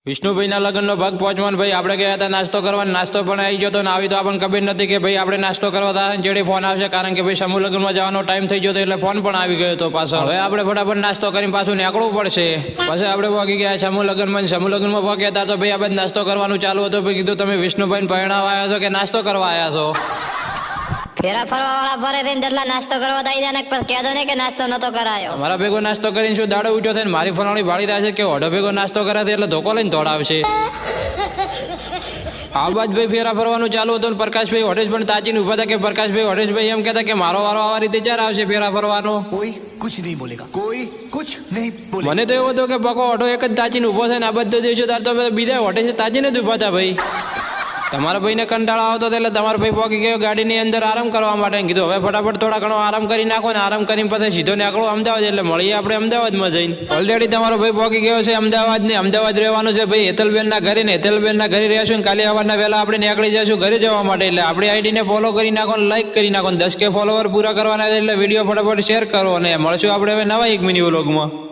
વિષ્ણુભાઈના લગ્નનો ભાગ પહોંચવાનો ભાઈ આપણે ગયા હતા નાસ્તો કરવા, નાસ્તો પણ આવી ગયો તો ને આવી તો આપણને ખબર નથી કે ભાઈ આપણે નાસ્તો કરવા હતા જેડે ફોન આવશે, કારણ કે ભાઈ સમૂહ લગ્નમાં જવાનો ટાઈમ થઈ ગયો હતો એટલે ફોન પણ આવી ગયો હતો પાછો. હવે આપણે ફટાફટ નાસ્તો કરીને પાછું નીકળવું પડશે. પછી આપણે પહોંચી ગયા સમૂહ લગ્નમાં પહોંચ્યા હતા તો ભાઈ આપણે નાસ્તો કરવાનું ચાલુ હતું. ભાઈ કીધું તમે વિષ્ણુભાઈને પરણાવવા આવ્યા છો કે નાસ્તો કરવા આવ્યા છો? ફેરા ફરવા વાળા ફરે થઈને જેટલા નાસ્તો કરવા દઈ દે ને કહેતો ને કે નાસ્તો નતો કરાયો. મારા ભેગો નાસ્તો કરીને શું દાડો ઉઠ્યો થઈને મારી ફરવાણી ભાળી રહ્યા છે કે ઓઢો ભેગો નાસ્તો કરે છે એટલે ધોકો લઈને દોડાવશે. આ બાદ ભાઈ ફેરા ફરવાનું ચાલુ હતું ને પ્રકાશભાઈ ઓઢેશ પણ તાચીને ઉભા હતા કે પ્રકાશભાઈ ઓઢેશભાઈ એમ કહેતા કે મારો વારો આવા રીતે ક્યારે આવશે ફેરા ફરવાનો? कोई कुछ नहीं बोलेगा, कोई कुछ नहीं बोलेगा. મને તો એવું હતું કે બકો ઓઢો એક જ તાચીને ઉભો થાય ને આ બધો દિવસો તાર તો બીજા ઓઢેશ તાચીને જ ઉભા હતા. ભાઈ તમારા ભાઈને કંટાળો આવતો એટલે તમારો ભાઈ પહોંચી ગયો ગાડીની અંદર આરામ કરવા માટે. કીધું હવે ફટાફટ થોડા ઘણો આરામ કરી નાખો ને આરામ કરીને પછી સીધો નીકળો અમદાવાદ, એટલે મળીએ આપણે અમદાવાદમાં જઈને. ઓલરેડી તમારો ભાઈ પહોંચી ગયો છે અમદાવાદ ને અમદાવાદ રહેવાનું છે ભાઈ હેતલબેનના ઘરે ને હેતલબેનના ઘરે રહેશું ને કાલે સવારના વહેલા આપણે નીકળી જઈશું ઘરે જવા માટે. એટલે આપણી આઈડીને ફોલો કરી નાખો ને લાઈક કરી નાખો ને 10K ફોલોવર પૂરા કરવાના એટલે વિડીયો ફટાફટ શેર કરો અને મળશું આપણે હવે નવા એક મિની વ્લોગમાં.